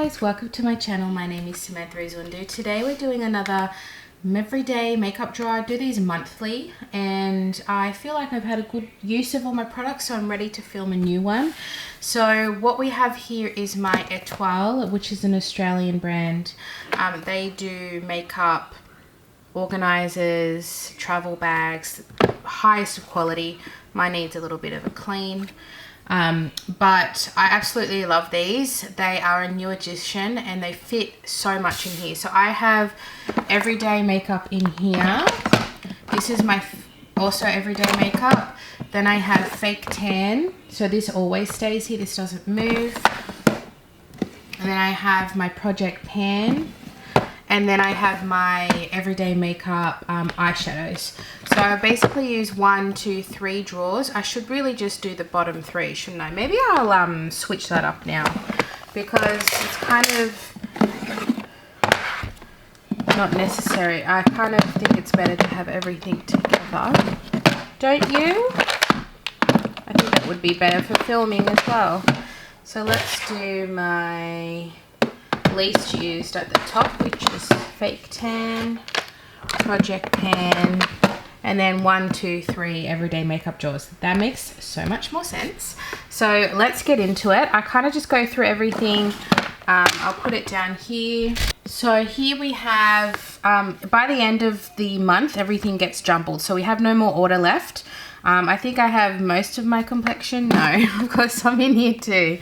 guys, welcome to my channel. My name is Samantha Izundu. Today we're doing another everyday makeup draw. I do these monthly and I feel like I've had a good use of all my products, so I'm ready to film a new one. So what we have here is my Etoile, which is an Australian brand. They do makeup, organizers, travel bags, highest of quality. Mine needs a little bit of a clean. But I absolutely love these. They are a new addition and they fit so much in here. So I have everyday makeup in here. This is my also everyday makeup. Then I have fake tan. So this always stays here. This doesn't move. And then I have my Project Pan. And then I have my everyday makeup eyeshadows. So I basically use 1, 2, 3 drawers. I should really just do the bottom 3, shouldn't I? Maybe I'll switch that up now because it's kind of not necessary. I kind of think it's better to have everything together. Don't you? I think that would be better for filming as well. So let's do my least used at the top, which is fake tan, Project Pan, and then 1, 2, 3 everyday makeup drawers. That makes so much more sense. So let's get into it. I kind of just go through everything. I'll put it down here. So here we have, by the end of the month, everything gets jumbled. So we have no more order left. I think I have most of my complexion. No, of course some in here too.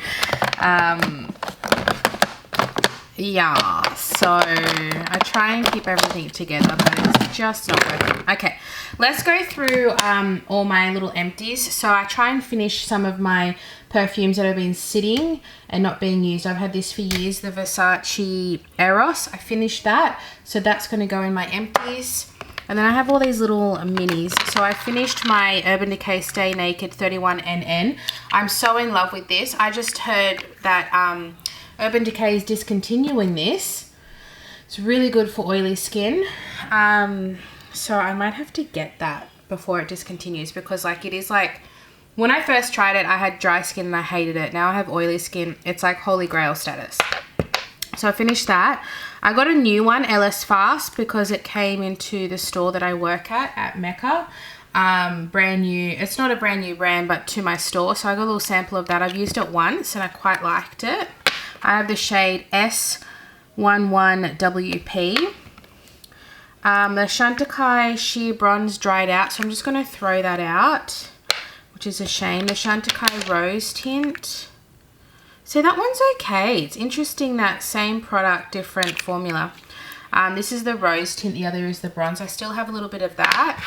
Yeah, so I try and keep everything together, but it's just not working. Okay, let's go through all my little empties. So I try and finish some of my perfumes that have been sitting and not being used. I've had this for years, the Versace Eros. I finished that, so that's going to go in my empties. And then I have all these little minis. So I finished my Urban Decay Stay Naked 31NN. I'm so in love with this. I just heard that Urban Decay is discontinuing this. It's really good for oily skin. So I might have to get that before it discontinues because like it is like, when I first tried it, I had dry skin and I hated it. Now I have oily skin. It's like holy grail status. So I finished that. I got a new one, LS Fast, because it came into the store that I work at Mecca. Brand new. It's not a brand new brand, but to my store. So I got a little sample of that. I've used it once and I quite liked it. I have the shade S11WP. The Chantecaille Sheer Bronze dried out, so I'm just going to throw that out, which is a shame. The Chantecaille Rose Tint. So that one's okay. It's interesting that same product, different formula. This is the Rose Tint, the other is the Bronze. I still have a little bit of that.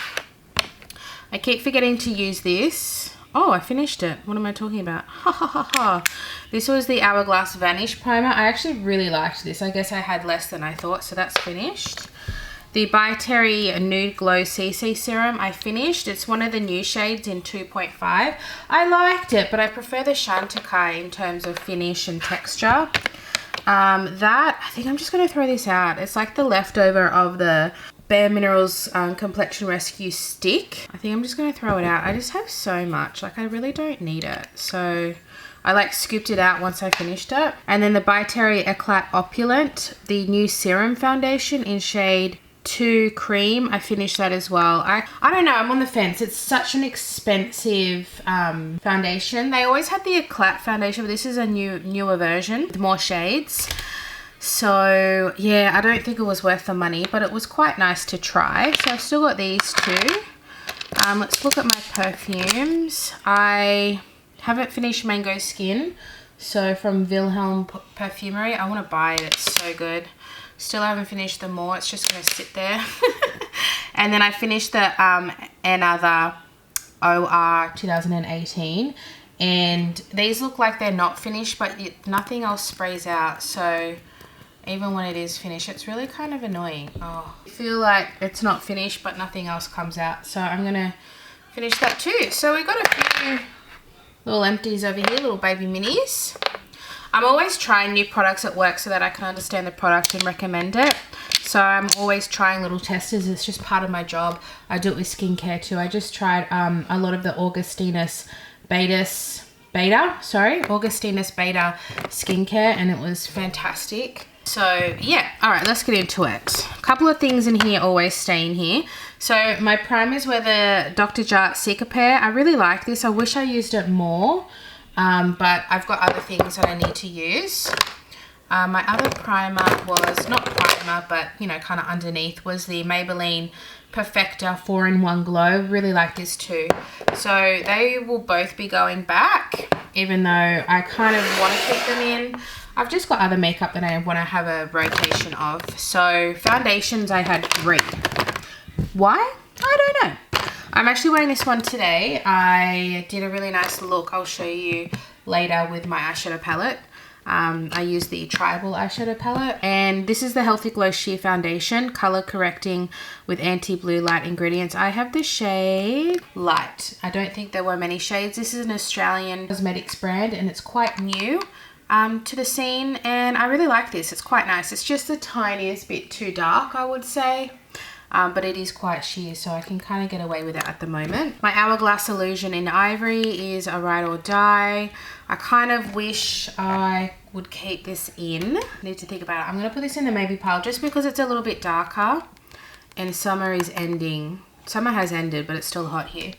I keep forgetting to use this. Oh, I finished it. What am I talking about? Ha ha ha ha. This was the Hourglass Vanish Primer. I actually really liked this. I guess I had less than I thought, so that's finished. The By Terry Nude Glow CC Serum, I finished. It's one of the new shades in 2.5. I liked it, but I prefer the Chantecaille in terms of finish and texture. I think I'm just going to throw this out. It's like the leftover of the Bare Minerals Complexion Rescue Stick. I think I'm just going to throw it out. I just have so much. Like, I really don't need it. So I like scooped it out once I finished it. And then the By Terry Eclat Opulent, the new serum foundation in shade 2 Cream. I finished that as well. I don't know. I'm on the fence. It's such an expensive foundation. They always had the Eclat foundation, but this is a newer version with more shades. So yeah, I don't think it was worth the money, but it was quite nice to try. So I've still got these two. Let's look at my perfumes. I haven't finished Mango Skin. So from Wilhelm Perfumery, I want to buy it. It's so good. Still haven't finished the more. It's just going to sit there. And then I finished the Another OR 2018. And these look like they're not finished, but nothing else sprays out. So even when it is finished, it's really kind of annoying. Oh, I feel like it's not finished, but nothing else comes out. So I'm going to finish that too. So we got a few little empties over here, little baby minis. I'm always trying new products at work so that I can understand the product and recommend it. So I'm always trying little testers. It's just part of my job. I do it with skincare too. I just tried a lot of the Augustinus Betis Augustinus Beta skincare, and it was fantastic. So yeah, all right, let's get into it. A couple of things in here always stay in here. So my primers were the Dr. Jart Cicapair. I really like this. I wish I used it more, but I've got other things that I need to use. My other primer was, not primer, but you know, kind of underneath, was the Maybelline Perfecta 4-in-1 Glow. Really like this too. So they will both be going back, even though I kind of want to keep them in. I've just got other makeup that I want to have a rotation of. So foundations, I had 3. Why? I don't know. I'm actually wearing this one today. I did a really nice look. I'll show you later with my eyeshadow palette. I use the Tribal eyeshadow palette, and this is the Healthy Glow Sheer Foundation, color correcting with anti-blue light ingredients. I have the shade Light. I don't think there were many shades. This is an Australian cosmetics brand, and it's quite new to the scene, and I really like this. It's quite nice. It's just the tiniest bit too dark, I would say. But it is quite sheer, so I can kind of get away with it at the moment. My Hourglass Illusion in Ivory is a Ride or Die. I kind of wish I would keep this in. I need to think about it. I'm going to put this in the maybe pile just because it's a little bit darker, and summer is ending. Summer has ended, but it's still hot here.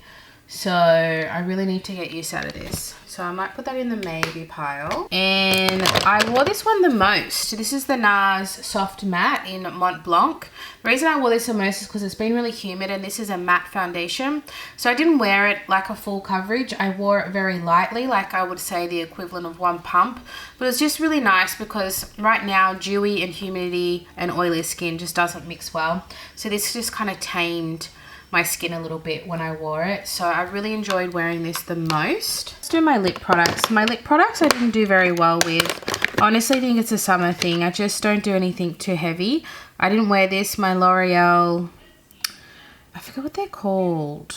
So I really need to get use out of this. So I might put that in the maybe pile. And I wore this one the most. This is the NARS Soft Matte in Mont Blanc. The reason I wore this the most is because it's been really humid, and this is a matte foundation. So I didn't wear it like a full coverage. I wore it very lightly, like I would say the equivalent of 1 pump. But it's just really nice because right now dewy and humidity and oily skin just doesn't mix well. So this just kind of tamed my skin a little bit when I wore it. So I really enjoyed wearing this the most. Let's do my lip products. My lip products I didn't do very well with. I honestly think it's a summer thing. I just don't do anything too heavy. I didn't wear this, my L'Oreal, I forget what they're called.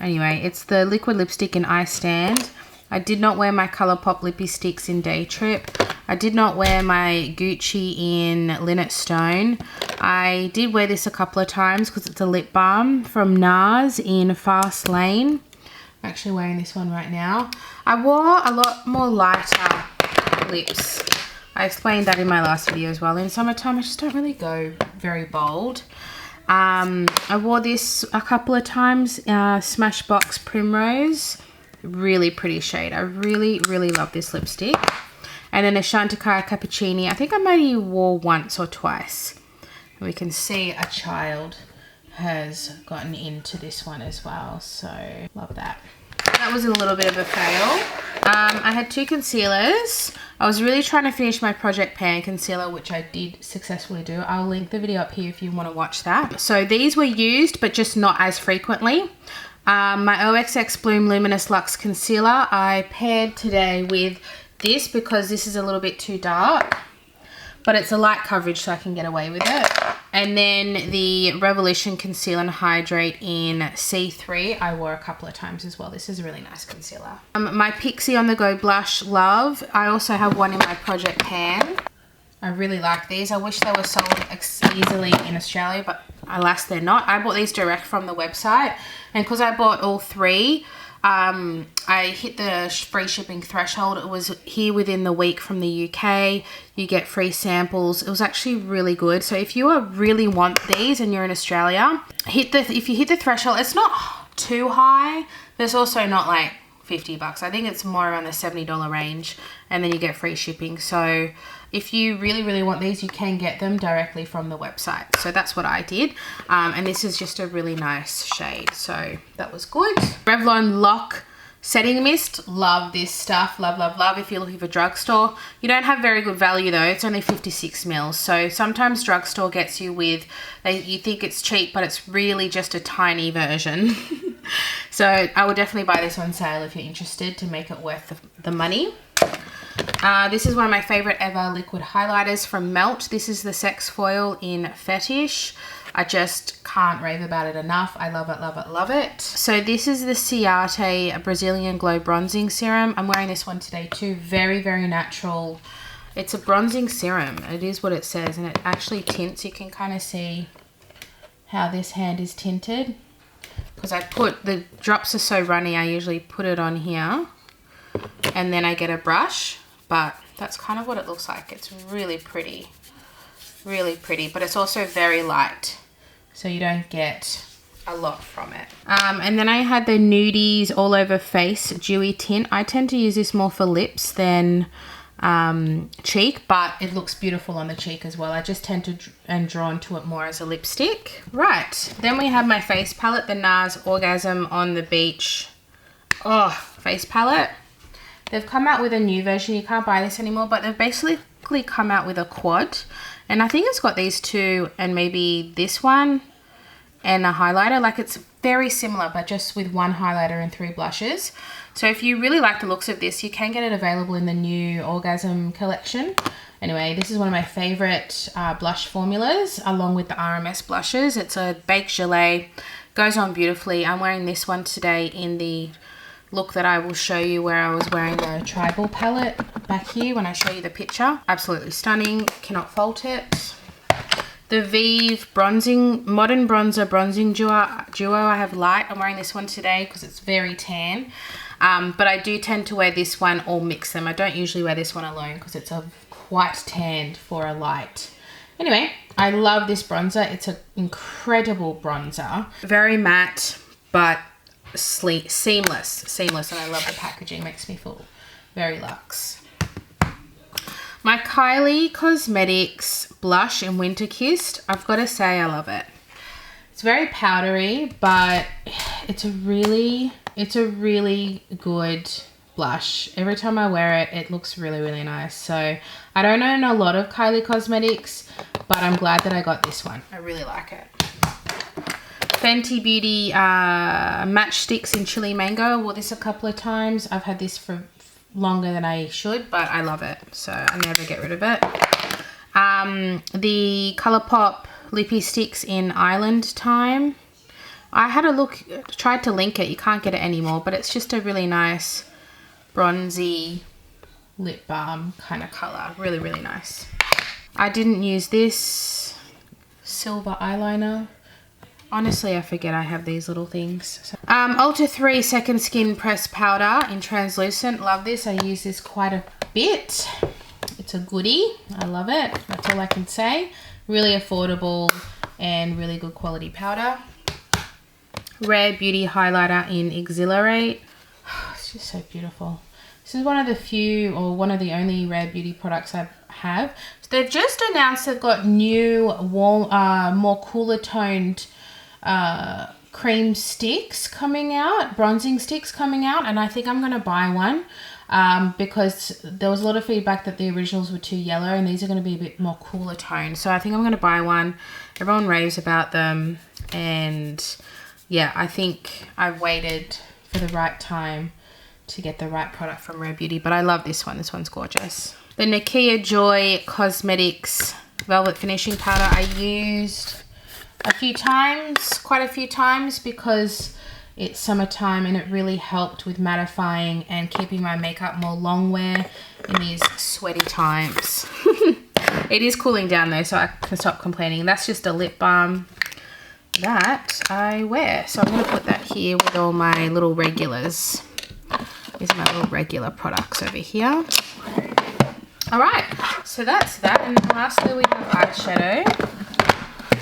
Anyway, it's the liquid lipstick in Eye Stand. I did not wear my Colourpop Lippy Sticks in Day Trip. I did not wear my Gucci in Lynette Stone. I did wear this a couple of times because it's a lip balm from NARS in Fast Lane. I'm actually wearing this one right now. I wore a lot more lighter lips. I explained that in my last video as well. In summertime, I just don't really go very bold. I wore this a couple of times, Smashbox Primrose. Really pretty shade. I really, really love this lipstick. And then a Chantecaille Cappuccini. I think I maybe wore once or twice. We can see a child has gotten into this one as well. So love that. That was a little bit of a fail. I had 2 concealers. I was really trying to finish my Project Pan concealer, which I did successfully do. I'll link the video up here if you want to watch that. So these were used, but just not as frequently. My OXX Bloom Luminous Luxe Concealer, I paired today with this because this is a little bit too dark, but it's a light coverage so I can get away with it. And then the Revolution Conceal and Hydrate in C3 I wore a couple of times as well. This is a really nice concealer. My Pixi On The Go Blush Love. I also have one in my Project Pan. I really like these. I wish they were sold easily in Australia, but alas they're not. I bought these direct from the website, and because I bought all 3, I hit the free shipping threshold. It was here within the week from the UK. You get free samples. It was actually really good. So if you really want these and you're in Australia, if you hit the threshold, it's not too high, but it's also not like $50. I think it's more around the $70 range, and then you get free shipping. So if you really, really want these, you can get them directly from the website. So that's what I did. And this is just a really nice shade. So that was good. Revlon Lock Setting Mist. Love this stuff. Love, love, love. If you're looking for drugstore. You don't have very good value though. It's only 56 mils. So sometimes drugstore gets you with, you think it's cheap, but it's really just a tiny version. So I would definitely buy this on sale if you're interested to make it worth the money. This is one of my favorite ever liquid highlighters from Melt. This is the Sex Foil in Fetish. I just can't rave about it enough. I love it, love it, love it. So this is the Ciate Brazilian Glow Bronzing Serum. I'm wearing this one today too. Very, very natural. It's a bronzing serum. It is what it says, and it actually tints. You can kind of see how this hand is tinted. Because the drops are so runny, I usually put it on here and then I get a brush, but that's kind of what it looks like. It's really pretty, but it's also very light, so you don't get a lot from it. And then I had the Nudies All Over Face Dewy Tint. I tend to use this more for lips than cheek, but it looks beautiful on the cheek as well. I just tend to and drawn to it more as a lipstick. Right, then we have my face palette, the NARS Orgasm on the Beach face palette. They've come out with a new version. You can't buy this anymore, but they've basically come out with a quad, and I think it's got these two and maybe this one and a highlighter. Like, it's very similar, but just with one highlighter and 3 blushes. So if you really like the looks of this, you can get it available in the new Orgasm collection. Anyway, this is one of my favorite blush formulas, along with the RMS blushes. It's a baked gelée, goes on beautifully. I'm wearing this one today in the look that I will show you, where I was wearing the Tribal palette back here when I show you the picture. Absolutely stunning, cannot fault it. The Vive Modern Bronzer Bronzing Duo. I have light. I'm wearing this one today because it's very tan. But I do tend to wear this one or mix them. I don't usually wear this one alone because it's quite tanned for a light. Anyway, I love this bronzer. It's an incredible bronzer. Very matte, but seamless. And I love the packaging. Makes me feel very luxe. My Kylie Cosmetics blush in Winter Kissed. I've got to say I love it. It's very powdery, but it's a really good blush. Every time I wear it, it looks really nice. So I don't own a lot of Kylie Cosmetics, but I'm glad that I got this one. I really like it. Fenty Beauty Matchsticks in Chili Mango. I wore this a couple of times. I've had this for longer than I should, but I love it, so I never get rid of it. The ColourPop Lippy Sticks in Island Time. I had a look, tried to link it. You can't get it anymore, but it's just a really nice bronzy lip balm kind of color. Really nice. I didn't use this silver eyeliner. Honestly, I forget I have these little things. Ultra 3 Second Skin Pressed Powder in Translucent. Love this. I use this quite a bit. It's a goodie. I love it. That's all I can say. Really affordable and really good quality powder. Rare Beauty Highlighter in Exhilarate. It's just so beautiful. This is one of the few, or one of the only Rare Beauty products I have. So they've just announced they've got new, warm, more cooler toned cream sticks coming out, bronzing sticks coming out, and I think I'm going to buy one because there was a lot of feedback that the originals were too yellow, and these are going to be a bit more cooler toned. So I think I'm going to buy one. Everyone raves about them, and yeah, I think I've waited for the right time to get the right product from Rare Beauty, but I love this one. This one's gorgeous. The Nakia Joy Cosmetics Velvet Finishing Powder I used quite a few times because it's summertime, and it really helped with mattifying and keeping my makeup more long wear in these sweaty times. It is cooling down though, so I can stop complaining. That's just a lip balm that I wear. So I'm going to put that here with all my little regulars. These are my little regular products over here. Alright, so that's that. And lastly we have eyeshadow.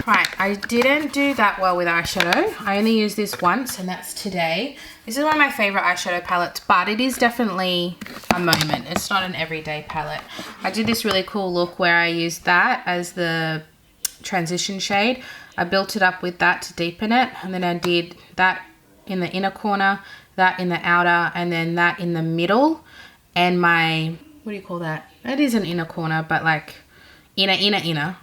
Right, I didn't do that well with eyeshadow. I only used this once, and that's today. This is one of my favorite eyeshadow palettes, but it is definitely a moment. It's not an everyday palette. I did this really cool look where I used that as the transition shade. I built it up with that to deepen it, and then I did that in the inner corner, that in the outer, and then that in the middle, and my, what do you call that? It is an inner corner, but like inner.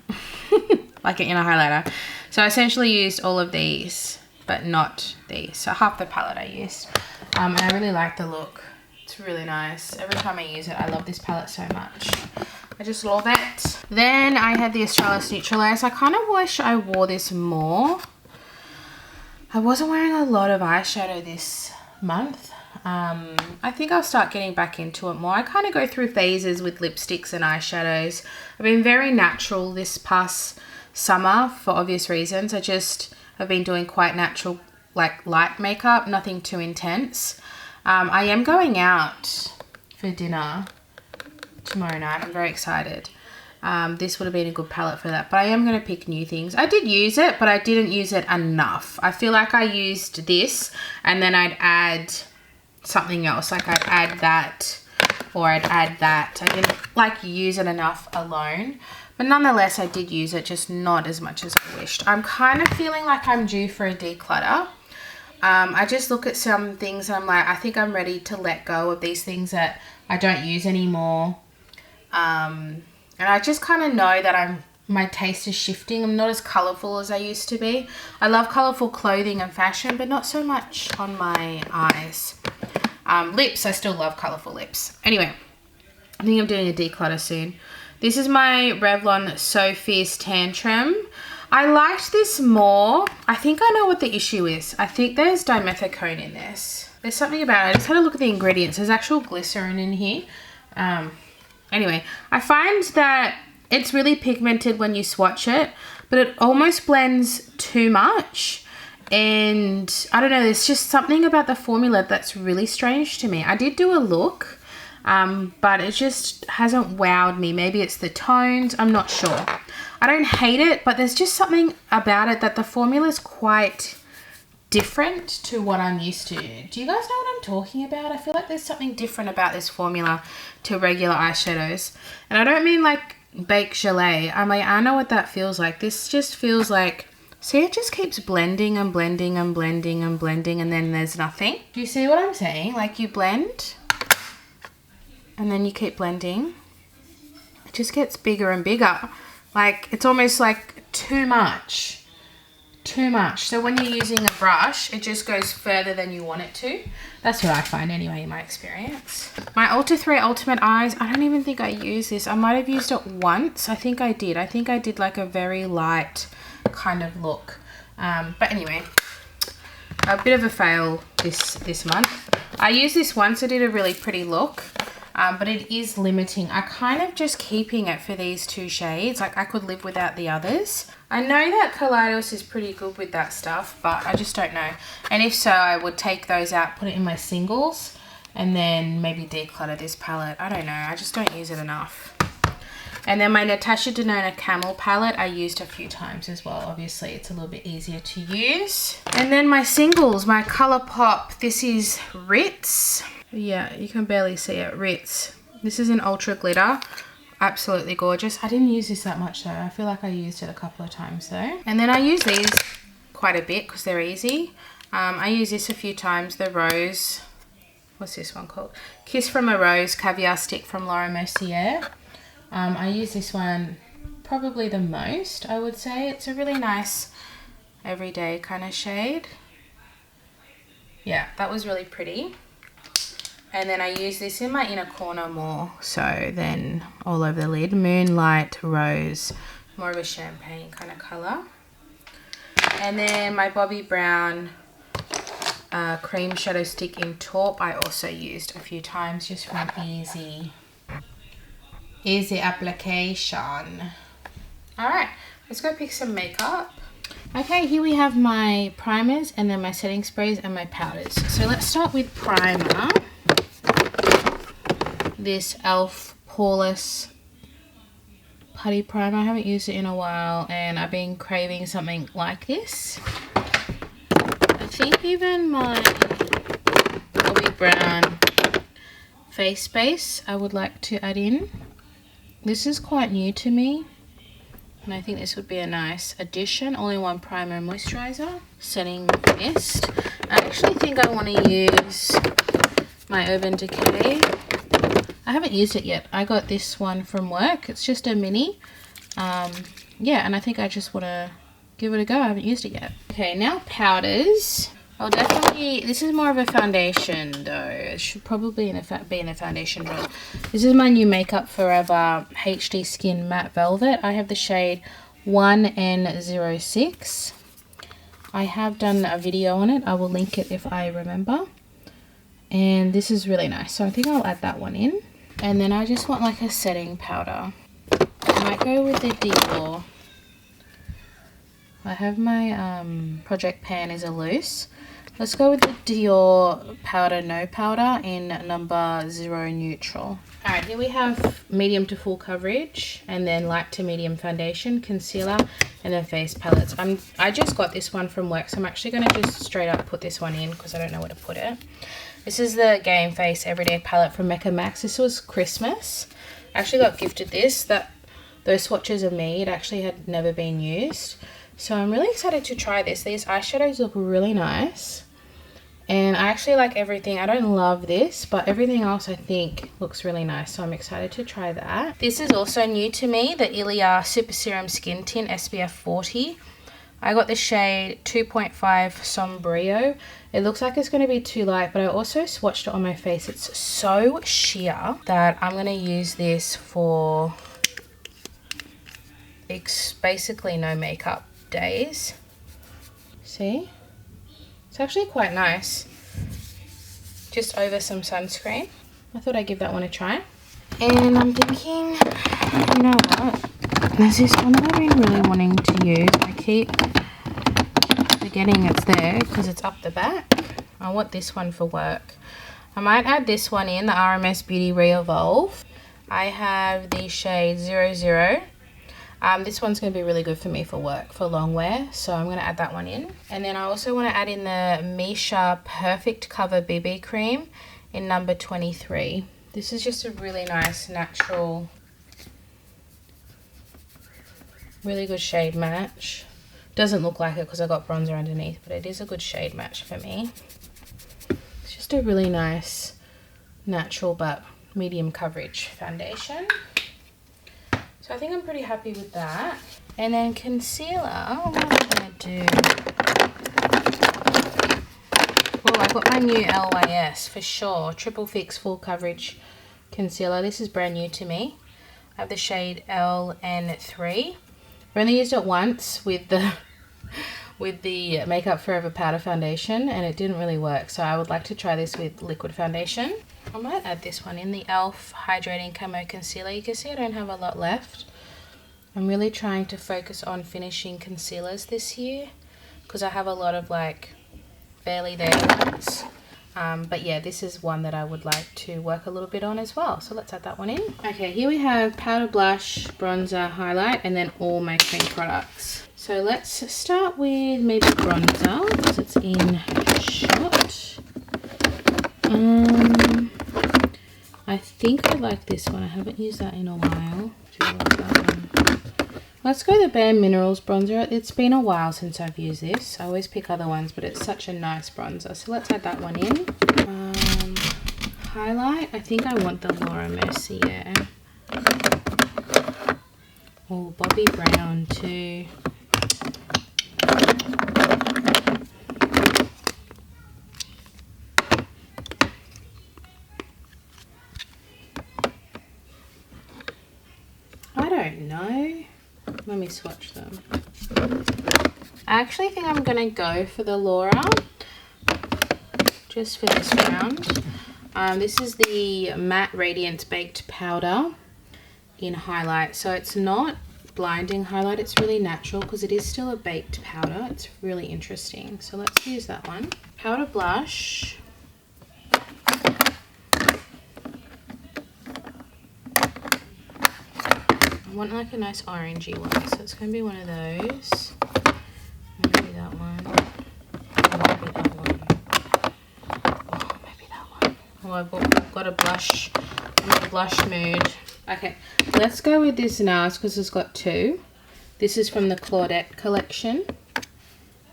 Like an inner highlighter. So I essentially used all of these, but not these. So half the palette I used. And I really like the look. It's really nice. Every time I use it, I love this palette so much. I just love it. Then I had the Australis Neutralize. I kind of wish I wore this more. I wasn't wearing a lot of eyeshadow this month. I think I'll start getting back into it more. I kind of go through phases with lipsticks and eyeshadows. I've been very natural this past summer for obvious reasons. I've been doing quite natural, like light makeup, nothing too intense. I am going out for dinner tomorrow night. I'm very excited. This would have been a good palette for that, but I am going to pick new things. I did use it, but I didn't use it enough. I feel like I used this and then I'd add something else. Like I'd add that or I'd add that. I didn't like use it enough alone, but nonetheless I did use it, just not as much as I wished. I'm kind of feeling like I'm due for a declutter. I just look at some things and I'm like, I think I'm ready to let go of these things that I don't use anymore. And I just kind of know that my taste is shifting. I'm not as colourful as I used to be. I love colourful clothing and fashion, but not so much on my eyes. Lips, I still love colourful lips. Anyway, I think I'm doing a declutter soon. This is my Revlon So Fierce Tantrum. I liked this more. I think I know what the issue is. I think there's dimethicone in this. There's something about it. I just had a look at the ingredients. There's actual glycerin in here. Anyway, I find that it's really pigmented when you swatch it, but it almost blends too much. And I don't know, there's just something about the formula that's really strange to me. I did do a look, but it just hasn't wowed me. Maybe it's the tones, I'm not sure. I don't hate it, but there's just something about it that the formula is quite different to what I'm used to. Do you guys know what I'm talking about? I feel like there's something different about this formula to regular eyeshadows. And I don't mean like baked gelée. I'm like, I know what that feels like. This just feels like, see, it just keeps blending and blending and blending and blending, and then there's nothing. Do you see what I'm saying? Like you blend and then you keep blending. It just gets bigger and bigger. Like it's almost like too much. Too much. So when you're using a brush, it just goes further than you want it to. That's what I find anyway in my experience. My Ulta 3 Ultimate Eyes, I don't even think I used this. I might have used it once. I think I did. I think I did like a very light kind of look. But anyway, a bit of a fail this month. I used this once. I did a really pretty look. But it is limiting. I kind of just keeping it for these two shades. Like I could live without the others. I know that Kaleidos is pretty good with that stuff, but I just don't know. And if so, I would take those out, put it in my singles, and then maybe declutter this palette. I don't know. I just don't use it enough. And then my Natasha Denona Camel palette I used a few times as well. Obviously, it's a little bit easier to use. And then my singles, my ColourPop. This is Ritz. Yeah, you can barely see it. Ritz. This is an ultra glitter. Absolutely gorgeous. I didn't use this that much though. I feel like I used it a couple of times though. And then I use these quite a bit because they're easy. I use this a few times. The Rose. What's this one called? Kiss from a Rose Caviar Stick from Laura Mercier. I use this one probably the most, I would say. It's a really nice everyday kind of shade. Yeah, that was really pretty. And then I use this in my inner corner more so than all over the lid. Moonlight Rose, more of a champagne kind of colour. And then my Bobbi Brown cream shadow stick in taupe I also used a few times just for an easy application. Alright, let's go pick some makeup. Okay, here we have my primers and then my setting sprays and my powders. So let's start with primer. This e.l.f. Poreless Putty Primer. I haven't used it in a while and I've been craving something like this. I think even my Bobbi Brown face base I would like to add in. This is quite new to me and I think this would be a nice addition. All-in-one primer and moisturizer. Setting mist. I actually think I want to use my Urban Decay. I haven't used it yet. I got this one from work. It's just a mini. Yeah, and I think I just want to give it a go. I haven't used it yet. Okay, now powders. I'll definitely, this is more of a foundation though. It should probably be in a foundation roll. This is my new Makeup Forever HD Skin Matte Velvet. I have the shade 1N06. I have done a video on it. I will link it if I remember. And this is really nice. So I think I'll add that one in. And then I just want like a setting powder. I might go with the Dior. I have my Project Pan is a loose. Let's go with the Dior Powder No Powder in number 0 Neutral. Alright, here we have medium to full coverage, and then light to medium foundation, concealer, and then face palettes. I just got this one from work, so I'm actually going to just straight up put this one in because I don't know where to put it. This is the Game Face Everyday Palette from Mecca Max. This was Christmas. I actually got gifted this. Those swatches of me, it actually had never been used. So I'm really excited to try this. These eyeshadows look really nice. And I actually like everything. I don't love this, but everything else I think looks really nice. So I'm excited to try that. This is also new to me, the Ilia Super Serum Skin Tint SPF 40. I got the shade 2.5 Sombrio. It looks like it's going to be too light, but I also swatched it on my face. It's so sheer that I'm going to use this for basically no makeup days. See? It's actually quite nice. Just over some sunscreen. I thought I'd give that one a try. And I'm thinking, you know what? There's this one that I've been really wanting to use. I keep forgetting it's there because it's up the back. I want this one for work. I might add this one in, the RMS Beauty Re-Evolve. I have the shade 00. This one's going to be really good for me for work, for long wear, so I'm going to add that one in. And then I also want to add in the Misha Perfect Cover BB Cream in number 23. This is just a really nice, natural, really good shade match. Doesn't look like it because I got bronzer underneath, but it is a good shade match for me. It's just a really nice, natural but medium coverage foundation. So I think I'm pretty happy with that. And then concealer, what am I going to do? Oh, I got my new LYS for sure. Triple Fix Full Coverage Concealer. This is brand new to me. I have the shade LN3. I've only used it once with the Makeup Forever Powder Foundation, and it didn't really work. So I would like to try this with liquid foundation. I might add this one in, the e.l.f. Hydrating Camo Concealer. You can see I don't have a lot left. I'm really trying to focus on finishing concealers this year because I have a lot of like barely there ones. But yeah, this is one that I would like to work a little bit on as well. So let's add that one in. Okay, here we have powder, blush, bronzer, highlight, and then all my cream products. So let's start with maybe bronzer because it's in shot. I think I like this one. I haven't used that in a while. Let's go the Bare Minerals bronzer. It's been a while since I've used this. I always pick other ones, but it's such a nice bronzer. So let's add that one in. Highlight. I think I want the Laura Mercier. Oh, Bobbi Brown too. I don't know. Let me swatch them. I actually think I'm going to go for the Laura just for this round. This is the Matte Radiance Baked Powder in highlight. So it's not blinding highlight, it's really natural because it is still a baked powder. It's really interesting. So let's use that one. Powder blush. I want like a nice orangey one, so it's going to be one of those. Maybe that one. Maybe that one. Oh, maybe that one. Oh, I've got a blush. I'm in a blush mood. Okay, let's go with this NARS because it's got two. This is from the Claudette collection.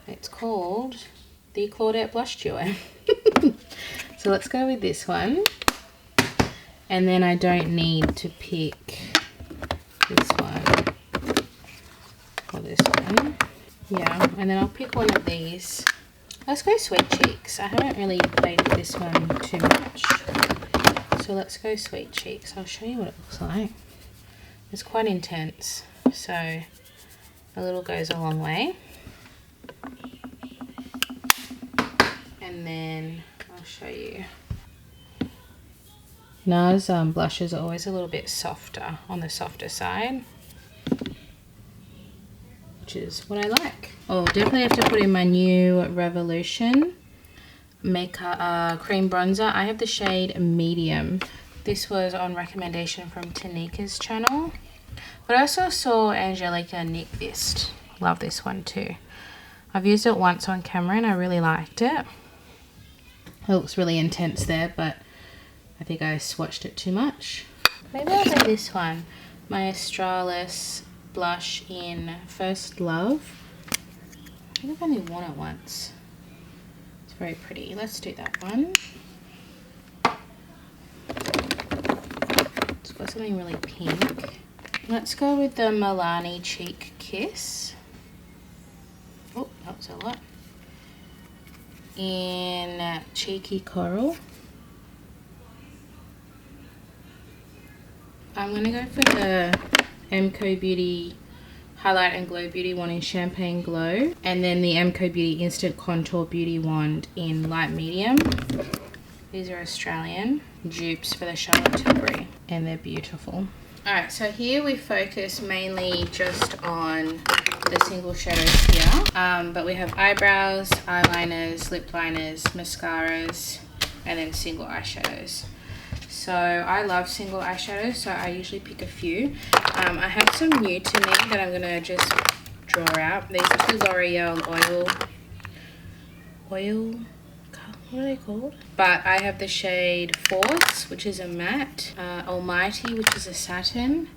It's called the Claudette Blush Duo. So let's go with this one. And then I don't need to pick this one or this one. Yeah, and then I'll pick one of these. Let's go Sweet Cheeks. I haven't really played with this one too much. So let's go Sweet Cheeks. I'll show you what it looks like. It's quite intense, so a little goes a long way. And then I'll show you. NARS blushes are always a little bit softer, on the softer side, which is what I like. Oh, definitely have to put in my new Revolution cream bronzer. I have the shade medium. This was on recommendation from Tanika's channel. But I also saw Angelica nick this. Love this one too. I've used it once on camera and I really liked it. It looks really intense there, but I think I swatched it too much. Maybe I'll do this one. My Australis blush in First Love. I think I've only worn it once. It's very pretty. Let's do that one. It's got something really pink. Let's go with the Milani Cheek Kiss. Oh, that was a lot. In Cheeky Coral. I'm going to go for the MCO Beauty Highlight and Glow Beauty one in Champagne Glow. And then the MCO Beauty Instant Contour Beauty Wand in Light Medium. These are Australian dupes for the Charlotte Tilbury. And they're beautiful. Alright, so here we focus mainly just on the single shadows here. But we have eyebrows, eyeliners, lip liners, mascaras, and then single eyeshadows. So I love single eyeshadows, so I usually pick a few. I have some new to me that I'm going to just draw out. These are two L'Oreal oil, what are they called? But I have the shade Force, which is a matte, Almighty, which is a satin,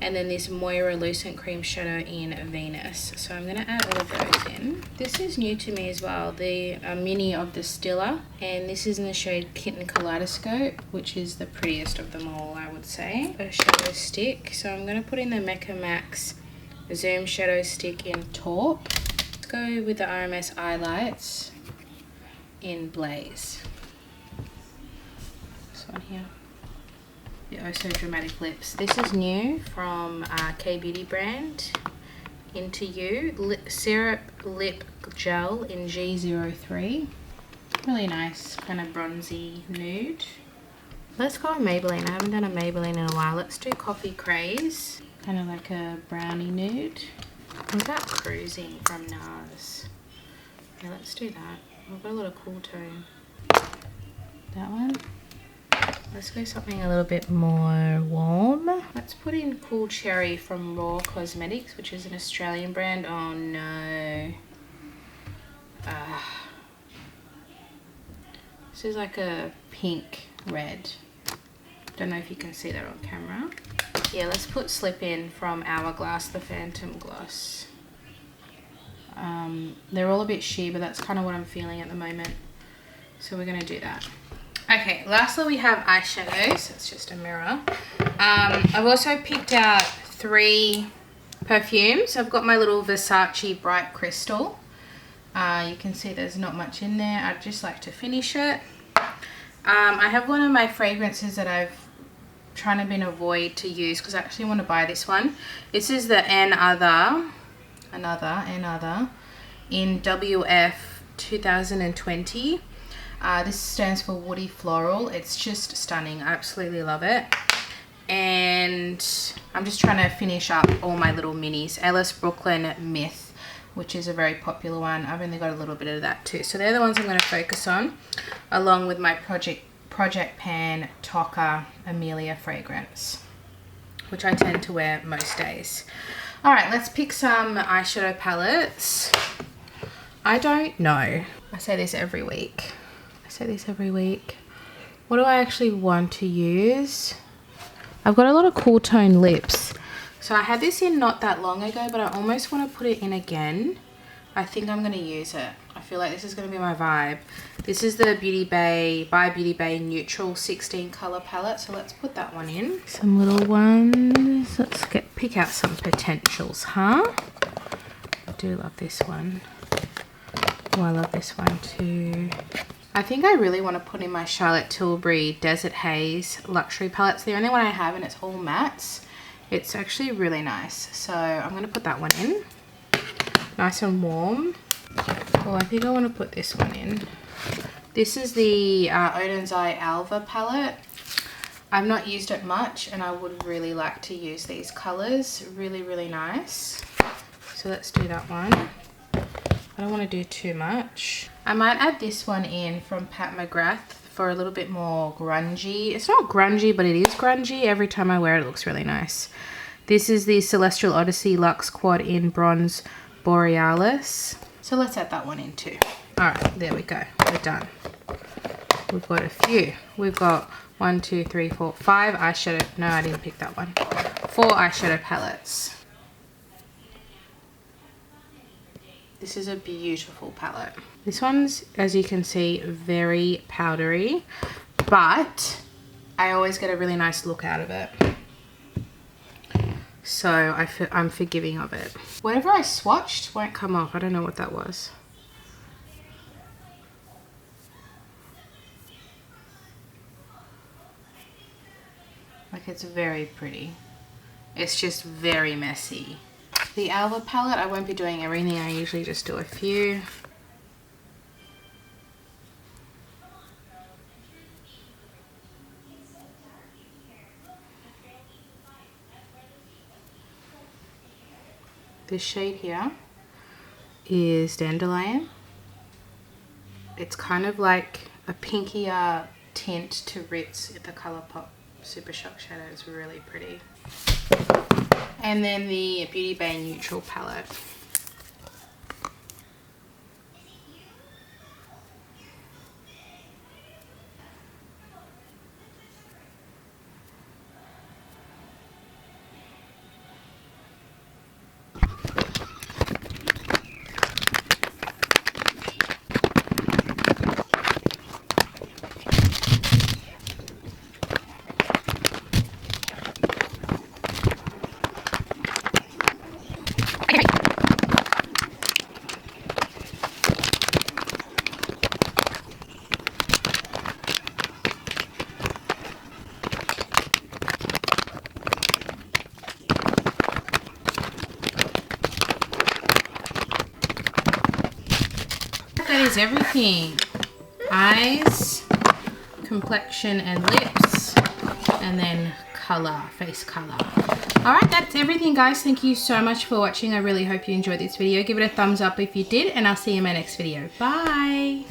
and then this Moira Lucent Cream Shadow in Venus. So I'm going to add all of those in. This is new to me as well, the mini of the Stila, and this is in the shade Kitten Kaleidoscope, which is the prettiest of them all, I would say. A shadow stick, so I'm going to put in the Mecca Max Zoom Shadow Stick in Taupe. Let's go with the RMS Eyelights in Blaze. This one here. The Oh So Dramatic Lips. This is new from K-Beauty brand. Into You. Syrup Lip Gel in G03. Really nice, kind of bronzy nude. Let's go with Maybelline. I haven't done a Maybelline in a while. Let's do Coffee Craze. Kind of like a brownie nude. What about Cruising from NARS? Yeah, let's do that. I've got a lot of cool tone. That one. Let's go something a little bit more warm. Let's put in Cool Cherry from Raw Cosmetics, which is an Australian brand. Oh no. This is like a pink red. Don't know if you can see that on camera. Yeah, let's put Slip In from Hourglass, the Phantom Gloss. They're all a bit sheer, but that's kind of what I'm feeling at the moment. So we're going to do that. Okay, lastly we have eyeshadows. It's just a mirror. I've also picked out 3 perfumes. I've got my little Versace Bright Crystal. You can see there's not much in there. I'd just like to finish it. I have one of my fragrances that I've trying to avoid to use because I actually want to buy this one. This is the Another in WF 2020. This stands for Woody Floral. It's just stunning. I absolutely love it. And I'm just trying to finish up all my little minis. Ellis Brooklyn Myth, which is a very popular one. I've only got a little bit of that too. So they're the ones I'm going to focus on, along with my Project Pan Toca Amelia fragrance, which I tend to wear most days. Alright, let's pick some eyeshadow palettes. I don't know. I say this every week. What do I actually want to use? I've got a lot of cool tone lips. So I had this in not that long ago, but I almost want to put it in again. I think I'm going to use it. I feel like this is going to be my vibe. This is the Beauty Bay by Beauty Bay Neutral 16 color palette. So let's put that one in. Some little ones. Let's pick out some potentials, huh? I do love this one. Oh, I love this one too. I think I really want to put in my Charlotte Tilbury Desert Haze Luxury Palette. It's the only one I have and it's all mattes. It's actually really nice. So I'm going to put that one in. Nice and warm. Oh, I think I want to put this one in. This is the Oden's Eye Alva palette. I've not used it much and I would really like to use these colors. Really, really nice. So let's do that one. I don't want to do too much. I might add this one in from Pat McGrath for a little bit more grungy. It's not grungy, but it is grungy. Every time I wear it, it looks really nice. This is the Celestial Odyssey Luxe Quad in Bronze Borealis. So let's add that one in too. All right, there we go. We're done. We've got a few. We've got 1, 2, 3, 4, 5 eyeshadow. No, I didn't pick that one. 4 eyeshadow palettes. This is a beautiful palette. This one's, as you can see, very powdery, but I always get a really nice look out of it. So I'm forgiving of it. Whatever I swatched won't come off. I don't know what that was. Like, it's very pretty. It's just very messy. The Alba palette, I won't be doing everything. I usually just do a few. This shade here is Dandelion. It's kind of like a pinkier tint to Ritz at the Colourpop Super Shock shadow. Is really pretty. And then the Beauty Bay Neutral palette. That is everything. Eyes, complexion and lips, and then color, face color. Alright, that's everything guys. Thank you so much for watching. I really hope you enjoyed this video. Give it a thumbs up if you did, and I'll see you in my next video. Bye!